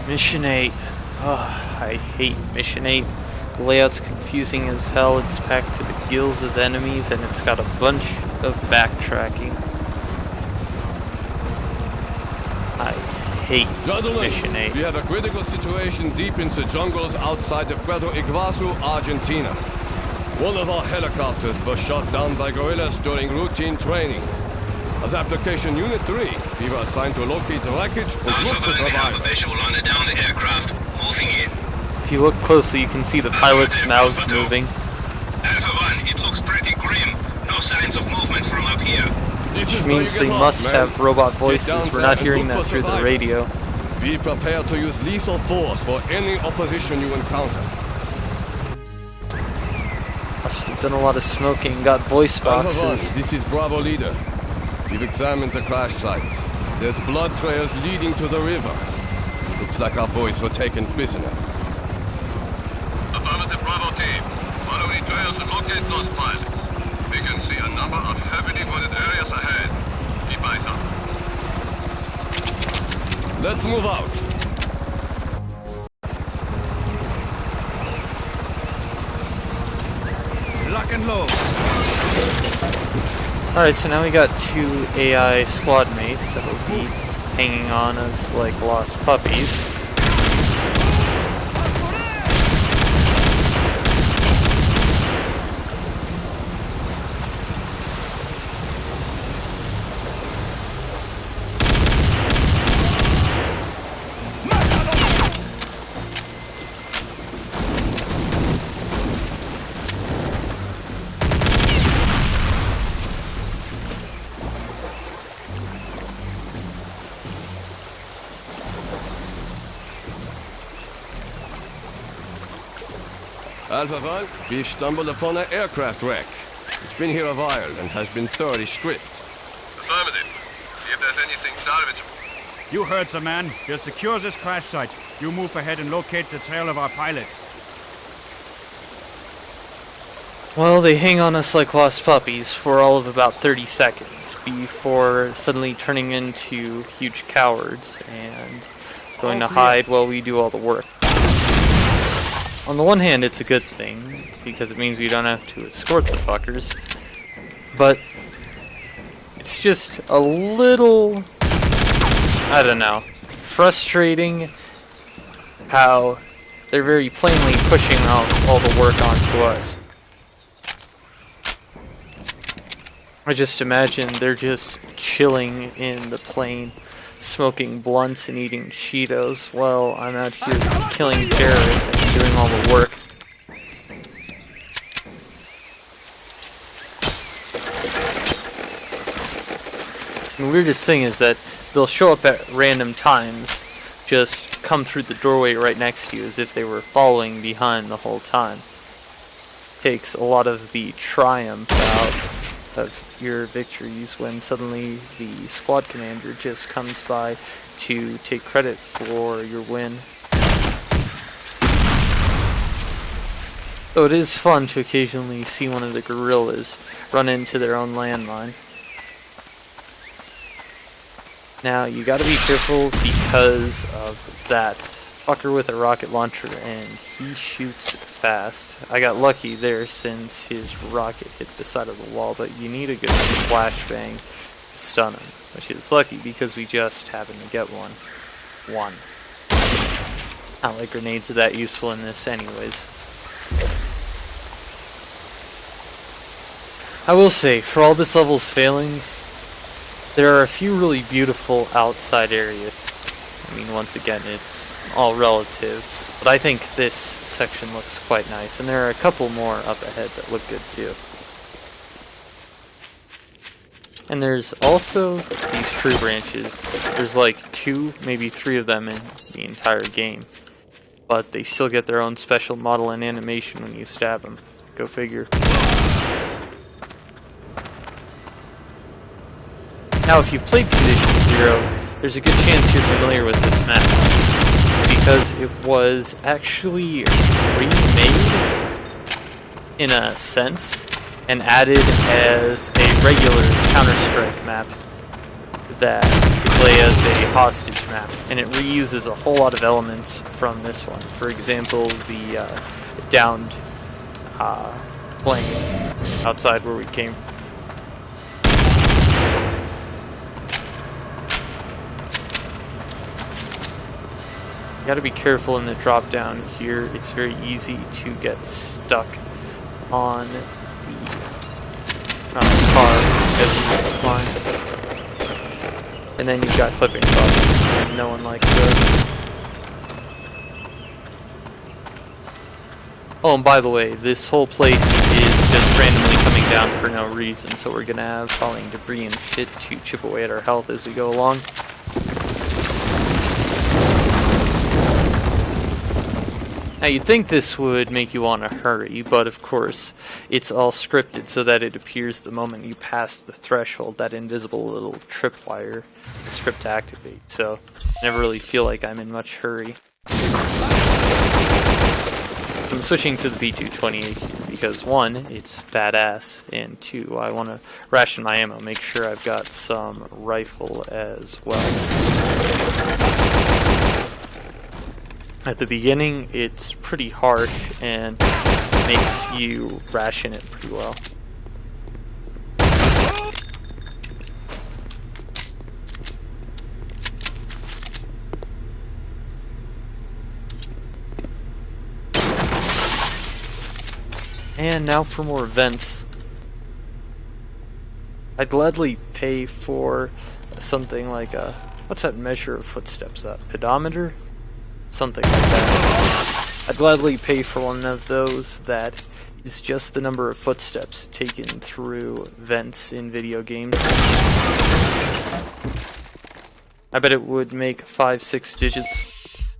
Mission 8. Oh, I hate Mission 8. The layout's confusing as hell, it's packed to the gills with enemies, and it's got a bunch of backtracking. I hate Mission 8. We have a critical situation deep in the jungles outside of Puerto Iguazu, Argentina. One of our helicopters was shot down by guerrillas during routine training. As Application Unit 3, we were assigned to locate the wreckage and look for survivors. Visual on the downed aircraft. Moving in. If you look closely, you can see the pilot's mouths moving. Alpha 1, it looks pretty grim. No signs of movement from up here. Which means they must have robot voices. We're not hearing that through the radio. Be prepared to use lethal force for any opposition you encounter. Must have done a lot of smoking, got voice boxes. Alpha 1, this is Bravo Leader. We've examined the crash site. There's blood trails leading to the river. Looks like our boys were taken prisoner. Affirmative Bravo team. Following trails to locate those pilots. We can see a number of heavily wooded areas ahead. Keep eyes up. Let's move out. Lock and load. Alright, so now we got 2 AI squad mates that will be hanging on us like lost puppies. Alpha 1, we've stumbled upon an aircraft wreck. It's been here a while and has been thoroughly stripped. Affirmative. See if there's anything salvageable. You heard, sir, man. We'll secure this crash site. You move ahead and locate the trail of our pilots. Well, they hang on us like lost puppies for all of about 30 seconds before suddenly turning into huge cowards and going to hide while we do all the work. On the one hand, it's a good thing, because it means we don't have to escort the fuckers, but it's just a little, I don't know, frustrating how they're very plainly pushing all the work onto us. I just imagine they're just chilling in the plane, smoking blunts and eating Cheetos while I'm out here killing terrorists and doing all the work. The weirdest thing is that they'll show up at random times, just come through the doorway right next to you as if they were following behind the whole time. Takes a lot of the triumph out of your victories when suddenly the squad commander just comes by to take credit for your win. So it is fun to occasionally see one of the guerrillas run into their own landmine. Now you gotta be careful because of that fucker with a rocket launcher, and he shoots fast. I got lucky there since his rocket hit the side of the wall, but you need a good flashbang to stun him, which is lucky because we just happened to get one. Not like grenades are that useful in this anyways. I will say, for all this level's failings, there are a few really beautiful outside areas. I mean, once again, it's all relative, but I think this section looks quite nice, and there are a couple more up ahead that look good too. And there's also these tree branches. There's like 2, maybe 3 of them in the entire game, but they still get their own special model and animation when you stab them. Go figure. Now, if you've played Condition 0, there's a good chance you're familiar with this map. It's because it was actually remade, in a sense, and added as a regular Counter-Strike map that play as a hostage map, and it reuses a whole lot of elements from this one. For example, the downed plane outside where we came. You gotta be careful in the drop down here. It's very easy to get stuck on the car as you lines. And then you've got clipping problems, and no one likes those. Oh, and by the way, this whole place is just randomly coming down for no reason, so we're gonna have falling debris and shit to chip away at our health as we go along. Now you'd think this would make you want to hurry, but of course it's all scripted so that it appears the moment you pass the threshold, that invisible little tripwire, the script activates, so I never really feel like I'm in much hurry. I'm switching to the B228 here because 1, it's badass, and 2, I want to ration my ammo, make sure I've got some rifle as well. At the beginning, it's pretty harsh and makes you ration it pretty well. And now for more vents. I'd gladly pay for something like a... what's that measure of footsteps? A pedometer? Something like that. I'd gladly pay for one of those that is just the number of footsteps taken through vents in video games. I bet it would make 5-6 digits.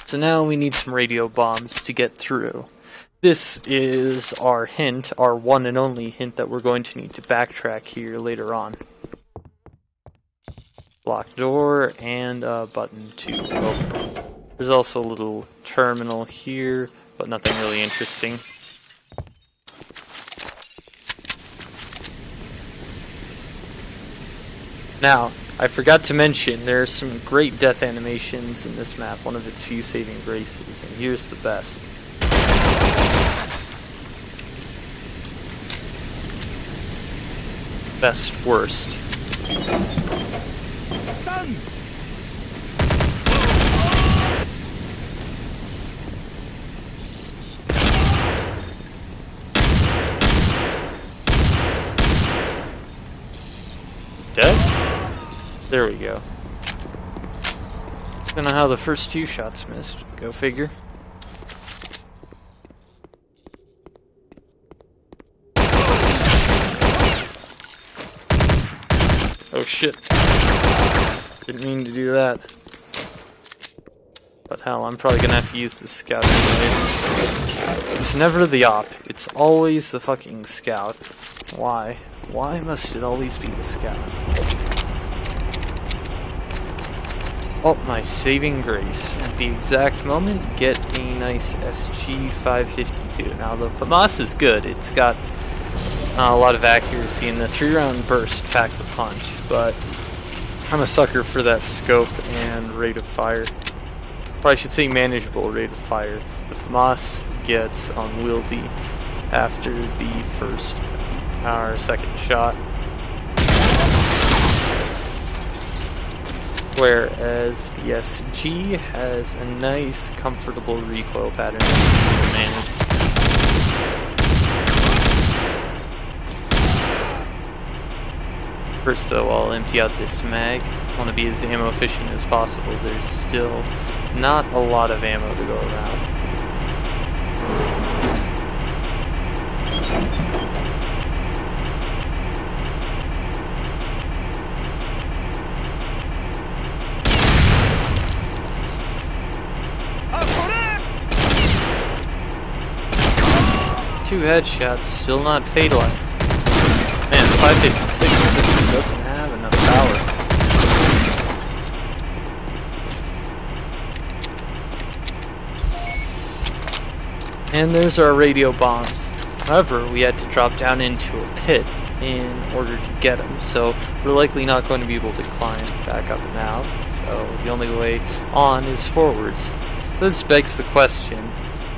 So now we need some radio bombs to get through. This is our hint, our one and only hint that we're going to need to backtrack here later on. Locked door and a button to open. There's also a little terminal here, but nothing really interesting. Now, I forgot to mention, there are some great death animations in this map, one of its few saving graces, and here's the best. Best worst. Done! Dead? There we go. Don't know how the first 2 shots missed. Go figure. Oh shit. Didn't mean to do that. But hell, I'm probably gonna have to use the scout anyways. It's never the op. It's always the fucking scout. Why? Why must it always be the scout? Oh, my saving grace. At the exact moment, get a nice SG-552. Now, the FAMAS is good. It's got a lot of accuracy, and the 3-round burst packs a punch, but I'm a sucker for that scope and rate of fire. Or I should say manageable rate of fire. The FAMAS gets unwieldy after the first or second shot, whereas the SG has a nice, comfortable recoil pattern that you can manage. First though, I'll empty out this mag. I want to be as ammo efficient as possible. There's still not a lot of ammo to go around. Two headshots, still not fatal. Man, 556 just doesn't have enough power. And there's our radio bombs. However, we had to drop down into a pit in order to get him, so we're likely not going to be able to climb back up and out, so the only way on is forwards. So this begs the question,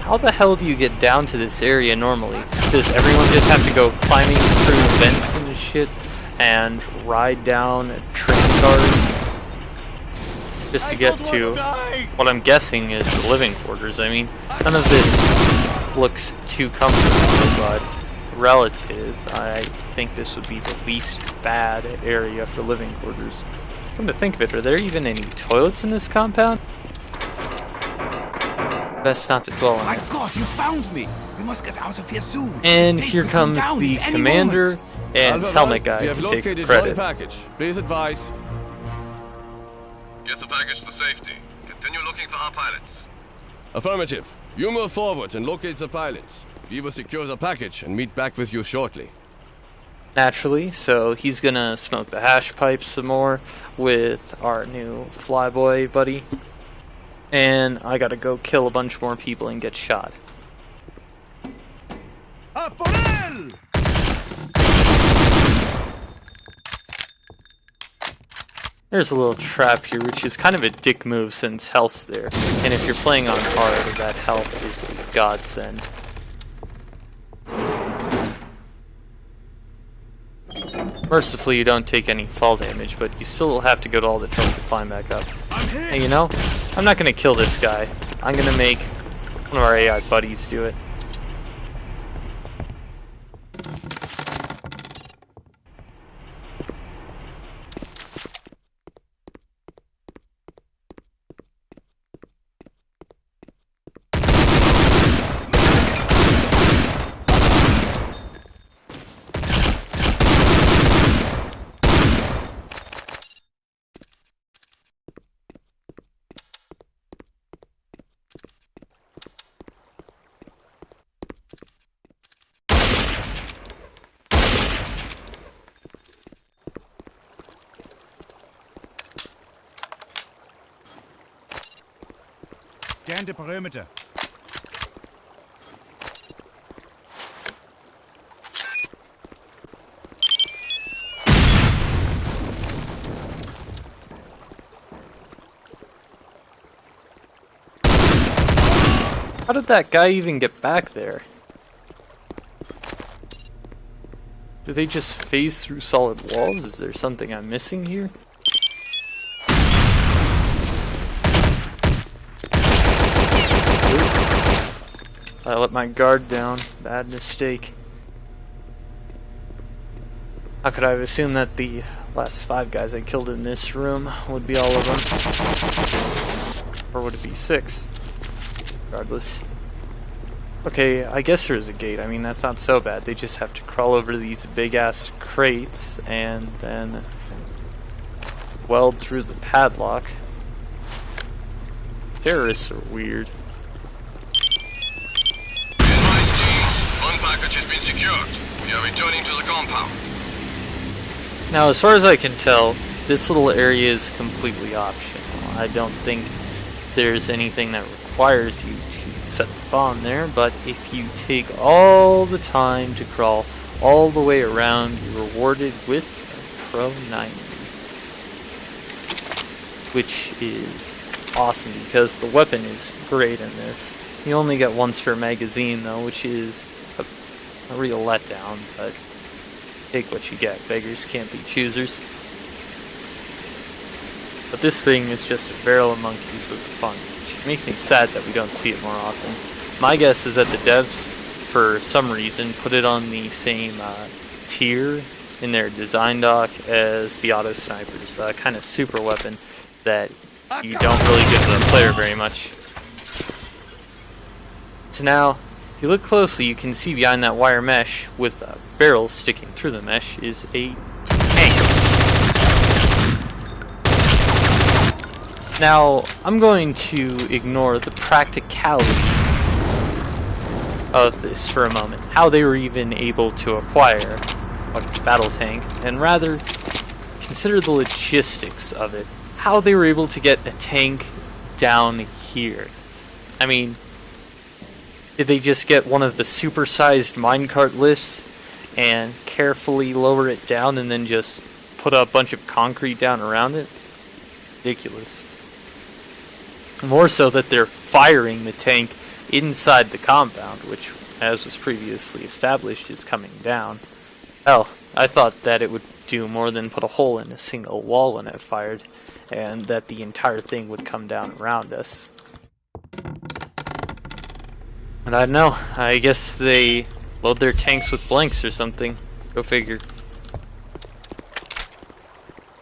how the hell do you get down to this area normally? Does everyone just have to go climbing through vents and shit and ride down train cars just to get to what I'm guessing is the living quarters? I mean, none of this looks too comfortable, but relative, I think this would be the least bad area for living quarters. Come to think of it, are there even any toilets in this compound? Best not to dwell on it. My God, you found me! We must get out of here soon. And here comes the commander and helmet guy we have to take located credit. one package. Please advise. Get the package to safety. Continue looking for our pilots. Affirmative. You move forward and locate the pilots. We will secure the package and meet back with you shortly. Naturally, so he's gonna smoke the hash pipes some more with our new flyboy buddy. And I gotta go kill a bunch more people and get shot. Por él! There's a little trap here, which is kind of a dick move since health's there. And if you're playing on hard, that health is a godsend. Mercifully, you don't take any fall damage, but you still have to go to all the trouble to climb back up. Hey, you know, I'm not gonna kill this guy. I'm gonna make one of our AI buddies do it. Scan the perimeter. How did that guy even get back there? Do they just phase through solid walls? Is there something I'm missing here? I let my guard down. Bad mistake. How could I have assumed that the last 5 guys I killed in this room would be all of them? Or would it be 6? Regardless. Okay, I guess there's a gate. I mean, that's not so bad. They just have to crawl over these big-ass crates and then weld through the padlock. Terrorists are weird. One package has been secured. We are returning to the compound. Now, as far as I can tell, this little area is completely optional. I don't think there's anything that requires you to set the bomb there, but if you take all the time to crawl all the way around, you're rewarded with a Pro 90. Which is awesome, because the weapon is great in this. You only get one spare magazine, though, which is a real letdown, but take what you get. Beggars can't be choosers. But this thing is just a barrel of monkeys with fun, which makes me sad that we don't see it more often. My guess is that the devs, for some reason, put it on the same tier in their design doc as the auto snipers, kind of super weapon that you don't really give to the player very much. So now, if you look closely, you can see behind that wire mesh with a barrel sticking through the mesh is a tank. Now, I'm going to ignore the practicality of this for a moment. How they were even able to acquire a battle tank, and rather consider the logistics of it. How they were able to get a tank down here. I mean, did they just get one of the supersized minecart lifts and carefully lower it down and then just put a bunch of concrete down around it? Ridiculous. More so that they're firing the tank inside the compound, which, as was previously established, is coming down. Hell, I thought that it would do more than put a hole in a single wall when it fired, and that the entire thing would come down around us. But I don't know, I guess they load their tanks with blanks or something. Go figure.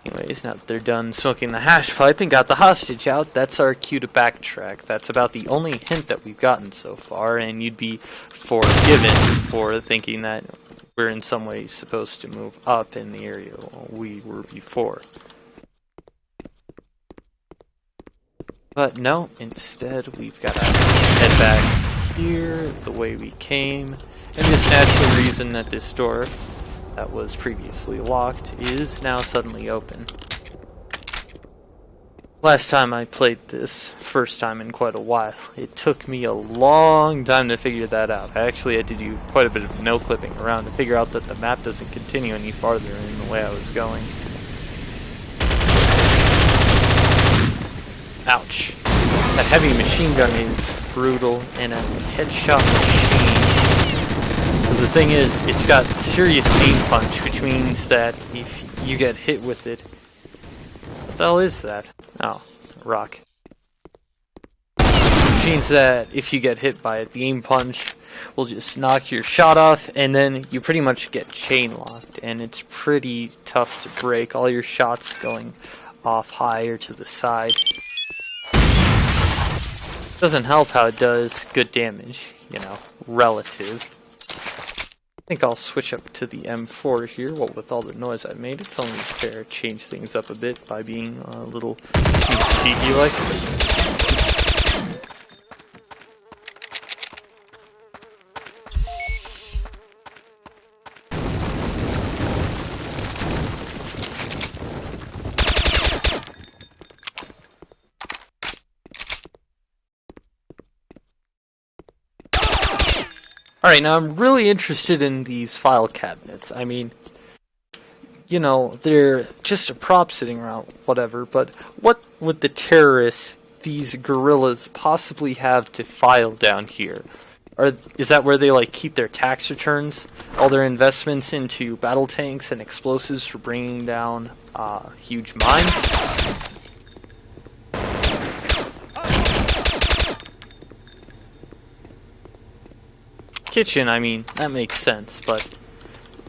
Anyways, now that they're done smoking the hash pipe and got the hostage out, that's our cue to backtrack. That's about the only hint that we've gotten so far, and you'd be forgiven for thinking that we're in some way supposed to move up in the area we were before. But no, instead we've got to head back here the way we came, and this natural reason that this door that was previously locked is now suddenly open. Last time I played this, first time in quite a while, it took me a long time to figure that out. I actually had to do quite a bit of no clipping around to figure out that the map doesn't continue any farther in the way I was going. Ouch. That heavy machine gun is brutal, and a headshot machine. Because the thing is, it's got serious aim punch, which means that if you get hit with it... What the hell is that? Oh, rock. Which means that if you get hit by it, the aim punch will just knock your shot off, and then you pretty much get chain locked, and it's pretty tough to break. All your shots going off higher to the side. Doesn't help how it does good damage, you know, relative. I think I'll switch up to the M4 here. Well, with all the noise I made, it's only fair to change things up a bit by being a little sneaky-like. Alright, now I'm really interested in these file cabinets. I mean, you know, they're just a prop sitting around, whatever, but what would the terrorists, these guerrillas, possibly have to file down here? Or is that where they, like, keep their tax returns? All their investments into battle tanks and explosives for bringing down huge mines? Kitchen, I mean, that makes sense, but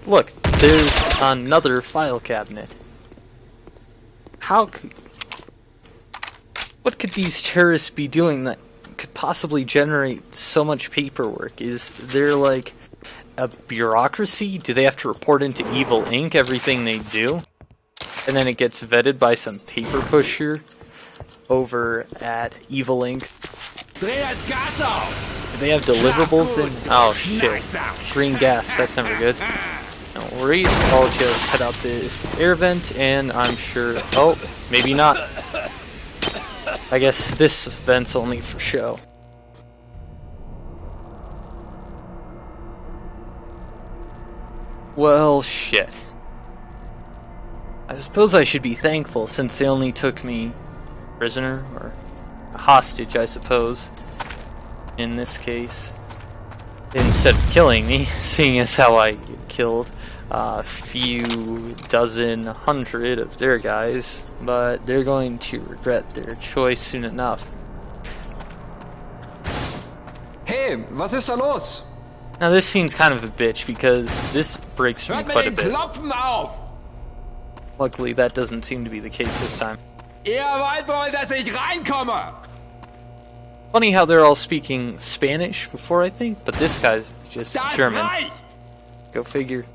look, there's another file cabinet. What could these terrorists be doing that could possibly generate so much paperwork? Is there, like, a bureaucracy? Do they have to report into Evil Inc. everything they do? And then it gets vetted by some paper pusher over at Evil Inc. Do they have deliverables in? Oh shit. Green gas, that's never good. No worries, I'll just head out this air vent and I'm sure... Oh, maybe not. I guess this vent's only for show. Well, shit. I suppose I should be thankful since they only took me prisoner, or a hostage, I suppose. In this case, instead of killing me, seeing as how I killed a few dozen, 100 of their guys, but they're going to regret their choice soon enough. Hey, was ist da los? Now this scene's kind of a bitch because this breaks me quite a bit. Luckily that doesn't seem to be the case this time. Ihr wollt wohl, dass ich reinkomme? Funny how they're all speaking Spanish before, I think, but this guy's just German. Go figure.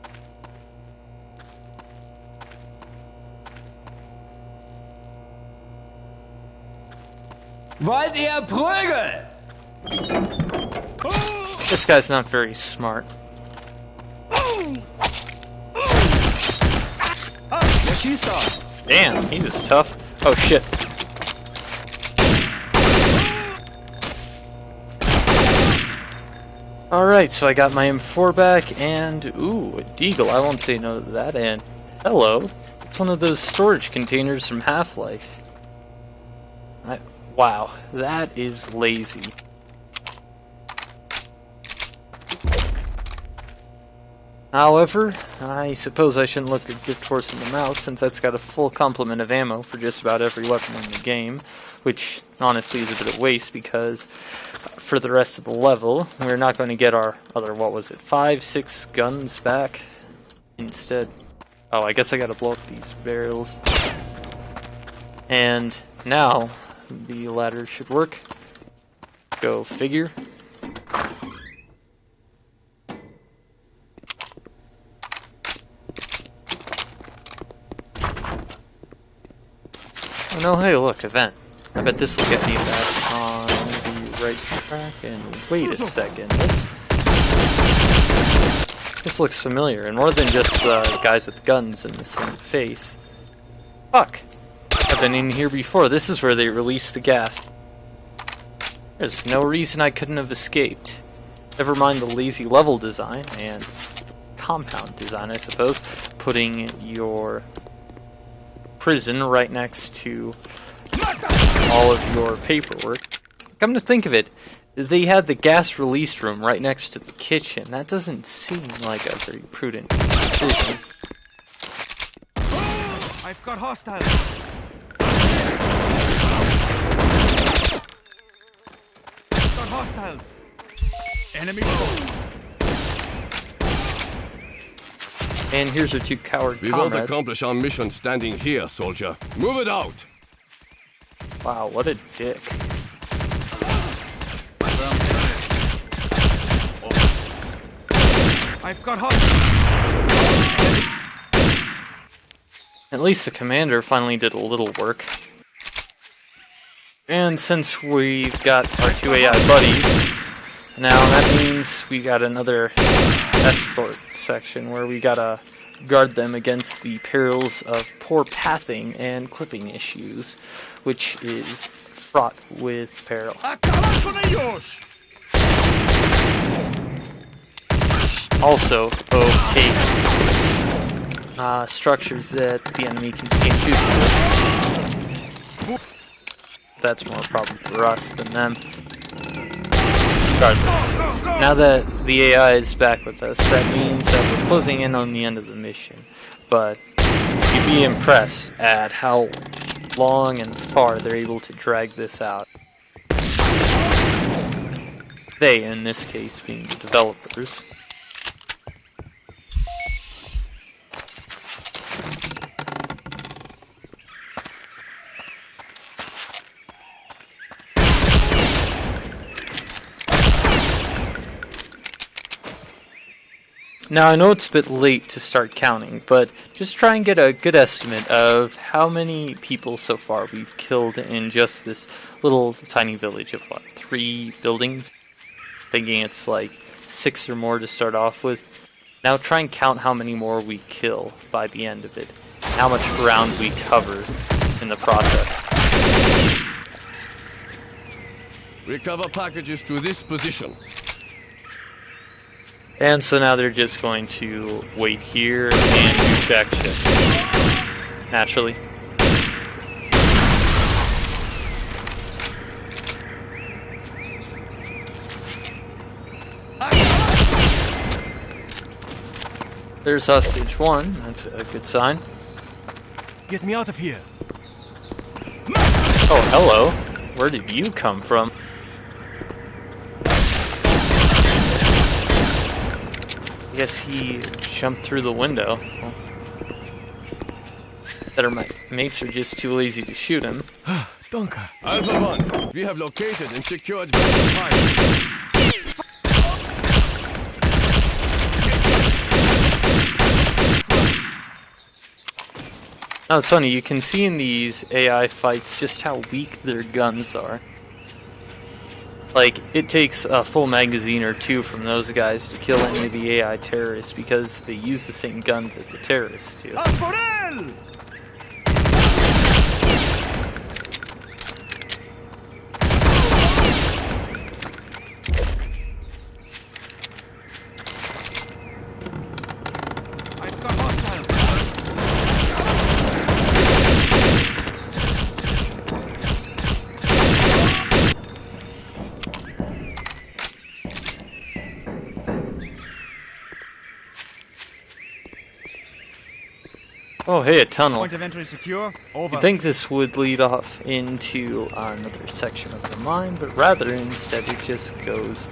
Wollt ihr Prügel? This guy's not very smart. Wer schießt da? Damn, he was tough. Oh shit. Alright, so I got my M4 back, and ooh, a deagle, I won't say no to that, and hello, it's one of those storage containers from Half-Life. Wow, that is lazy. However, I suppose I shouldn't look a gift horse in the mouth, since that's got a full complement of ammo for just about every weapon in the game, which honestly is a bit of waste, because for the rest of the level, we're not going to get our other, 5, 6 guns back instead. Oh, I guess I gotta blow up these barrels. And now, the ladder should work. Go figure. Oh no, hey look, event. I bet this will get me back on the right track, and wait a second, this looks familiar, and more than just the guys with guns in the same face. Fuck! I've been in here before, this is where they release the gas. There's no reason I couldn't have escaped. Never mind the lazy level design, and compound design I suppose, putting your prison right next to all of your paperwork. Come to think of it, they had the gas release room right next to the kitchen. That doesn't seem like a very prudent decision. I've got hostiles. I've got hostiles. Enemy. And here's our two coward We won't comrades. accomplish our mission standing here, soldier. Move it out! Wow, what a dick. I've got hostiles. At least the commander finally did a little work. And since we've got our two AI buddies, now that means we got another escort section where we gotta guard them against the perils of poor pathing and clipping issues, which is fraught with peril. Also, opaque structures that the enemy can see and shoot. That's more a problem for us than them. Regardless, now that the AI is back with us, that means that we're closing in on the end of the mission. But you'd be impressed at how long and far they're able to drag this out. They, in this case, being the developers. Now, I know it's a bit late to start counting, but just try and get a good estimate of how many people so far we've killed in just this little tiny village of, 3 buildings? Thinking it's like 6 or more to start off with. Now try and count how many more we kill by the end of it, and how much ground we cover in the process. Recover packages to this position. And so now they're just going to wait here and do check shit. Naturally. There's hostage 1, that's a good sign. Get me out of here. Oh, hello. Where did you come from? I guess he jumped through the window. Well, better my mates are just too lazy to shoot him. Dunker. Alpha 1, we have located and secured the pilot. Now it's funny, you can see in these AI fights just how weak their guns are. Like, it takes a full magazine or 2 from those guys to kill any of the AI terrorists because they use the same guns that the terrorists do. Oh, hey, a tunnel. Point of entry secure. Over. You'd think this would lead off into another section of the mine, but rather instead it just goes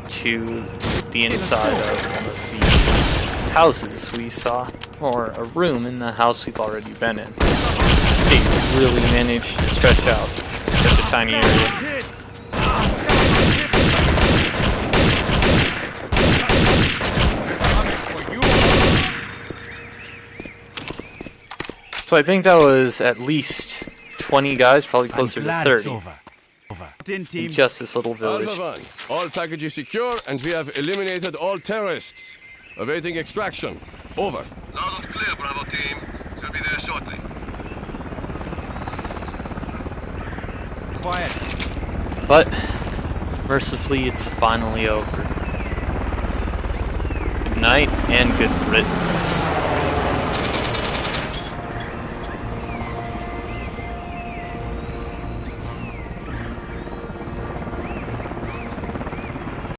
to the inside of one of the houses we saw, or a room in the house we've already been in. They really managed to stretch out such a tiny area. So I think that was at least 20 guys, probably closer to 30. In just this little village. Alpha 1, all packages secure, and we have eliminated all terrorists. Awaiting extraction. Over. Loud and clear, Bravo team. We'll be there shortly. Quiet. But mercifully, it's finally over. Good night and good riddance.